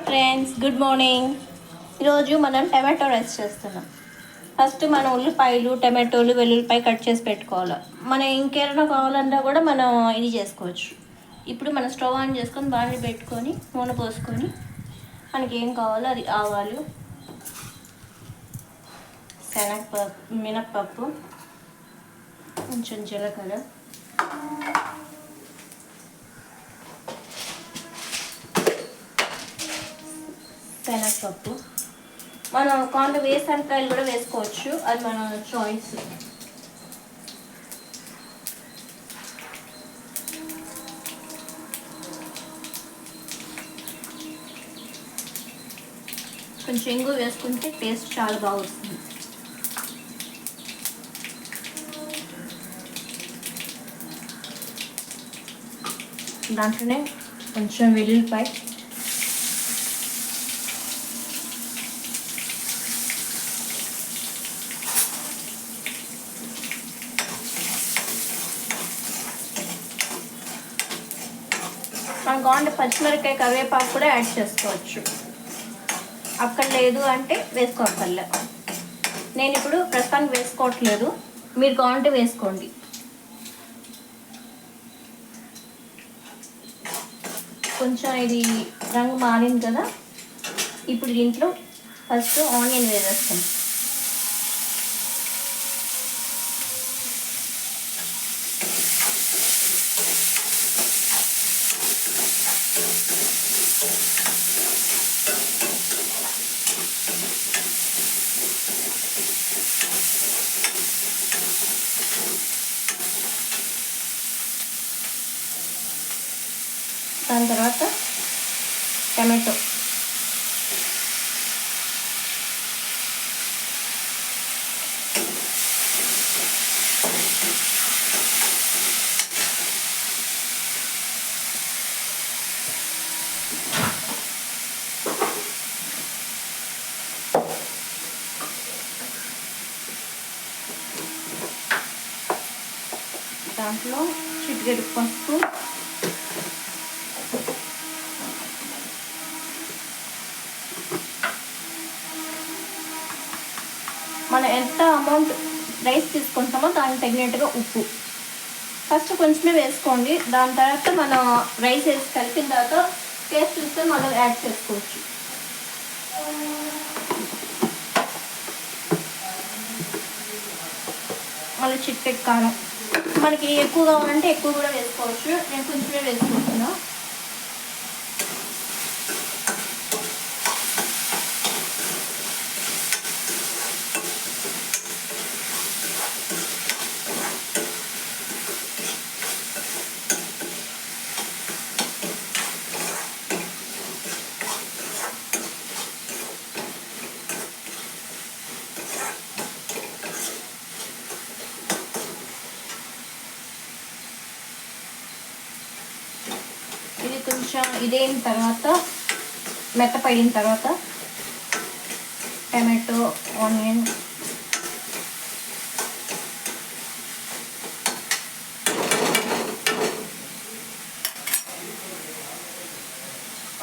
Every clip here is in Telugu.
Friends, good morning. ఈరోజు మనం టమాటో రైస్ చేస్తున్నాం. ఫస్ట్ మనం ఉల్లిపాయలు, టమాటోలు, వెల్లుల్లిపాయ కట్ చేసి పెట్టుకోవాలి. మనం ఇంకేమైనా కావాలన్నా కూడా మనం ఇది చేసుకోవచ్చు. ఇప్పుడు మనం స్టవ్ ఆన్ చేసుకొని బాండి పెట్టుకొని నూనె పోసుకొని మనకి ఏం కావాలో అది ఆవాలు, శనగపప్పు, మినప్పప్పు, కొంచెం జీలకర్ర, శనగపప్పు, మనం కొంత వేసనకాయలు కూడా వేసుకోవచ్చు, అది మన చాయిస్. కొంచెం ఇంగు వేసుకుంటే టేస్ట్ చాలా బాగా వస్తుంది. దాంట్లోనే కొంచెం వెల్లుల్లిపాయ, మనం కావాలంటే పచ్చిమిరపకాయ, కరివేపాకు కూడా యాడ్ చేసుకోవచ్చు. అక్కడ లేదు అంటే వేసుకోవక్కర్లే. నేను ఇప్పుడు ప్రస్తుతానికి వేసుకోవట్లేదు, మీరు కావాలంటే వేసుకోండి. కొంచెం ఇది రంగు మారింది కదా, ఇప్పుడు దీంట్లో ఫస్ట్ ఆనియన్ వేసేస్తాం. దాని తర్వాత టమాటో, దాంట్లో చిటికెడు పసుపు, మనం ఎంత అమౌంట్ రైస్ తీసుకుంటామో దానికి తగినట్టుగా ఉప్పు ఫస్ట్ కొంచెమే వేసుకోండి. దాని తర్వాత మనం రైస్ వేసి కలిపిన తర్వాత టేస్ట్ చూస్తే మనం యాడ్ చేసుకోవచ్చు. మళ్ళీ చిటికెడు కారం, మనకి ఎక్కువ కావాలంటే ఎక్కువ కూడా వేసుకోవచ్చు. నేను కొంచెమే వేసుకుంటున్నా. ఇది కొంచెం ఇదైన తర్వాత, మెత్తపడిన తర్వాత టమాటో, ఆనియన్,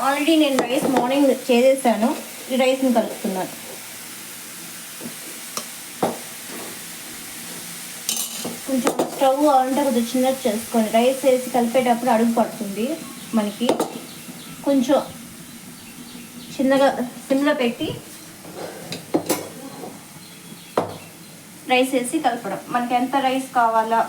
ఆల్రెడీ నేను రైస్ మార్నింగ్ చేసేసాను. ఈ రైస్ని కలుపుతున్నాను. కొంచెం స్టవ్ అంటే కొంచెం చిన్నది చేసుకోండి. రైస్ వేసి కలిపేటప్పుడు అడుగు పడుతుంది మనకి. కొంచెం చిన్నగా సిమ్లో పెట్టి రైస్ వేసి కలపడం. మనకి ఎంత రైస్ కావాలా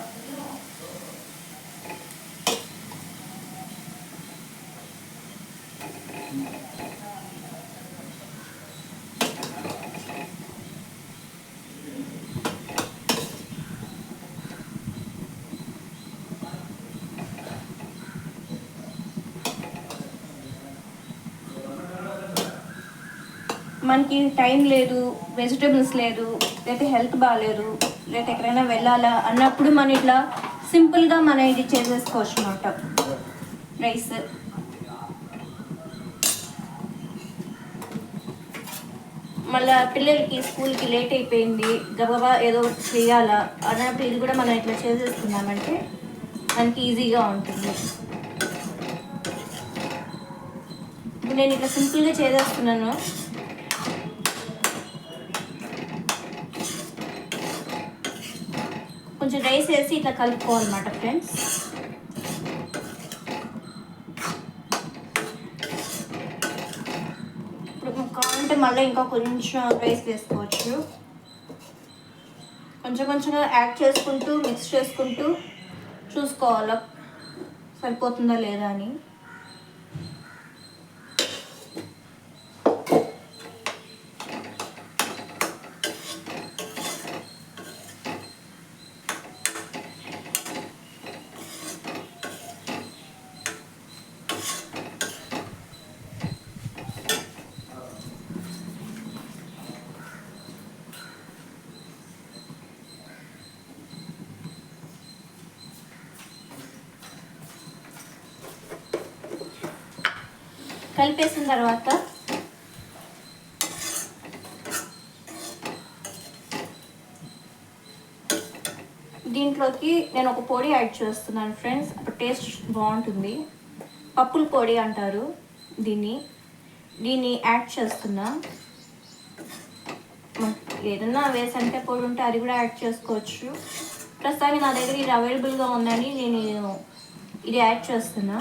మనకి టైం లేదు, వెజిటేబుల్స్ లేదు, లేకపోతే హెల్త్ బాగాలేదు, లేకపోతే ఎక్కడైనా వెళ్ళాలా అన్నప్పుడు మనం ఇట్లా సింపుల్గా మనం ఇది చేసేసుకోవచ్చు అన్నమాట. రైస్ మళ్ళీ పిల్లలకి స్కూల్కి లేట్ అయిపోయింది, గబగబా ఏదో చేయాలా అన్నప్పుడు ఇది కూడా మనం ఇట్లా చేసేసుకున్నామంటే మనకి ఈజీగా ఉంటుంది. నేను ఇట్లా సింపుల్గా చేసేస్తున్నాను. కొంచెం రైస్ వేసి ఇట్లా కలుపుకోవాలన్నమాట ఫ్రెండ్స్. ఇప్పుడు కావాలంటే మళ్ళీ ఇంకా కొంచెం రైస్ వేసుకోవచ్చు. కొంచెం కొంచెంగా యాడ్ చేసుకుంటూ మిక్స్ చేసుకుంటూ చూసుకోవాలా సరిపోతుందా లేదా అని. కలిపేసిన తర్వాత దీంట్లోకి నేను ఒక పొడి యాడ్ చేస్తున్నాను ఫ్రెండ్స్. అప్పుడు టేస్ట్ బాగుంటుంది. పప్పుల పొడి అంటారు దీన్ని యాడ్ చేస్తున్నా. ఏదన్నా వేసంటే పొడి ఉంటే అది కూడా యాడ్ చేసుకోవచ్చు. ప్రస్తుతానికి నా దగ్గర ఇది అవైలబుల్గా ఉందని నేను ఇది యాడ్ చేస్తున్నా.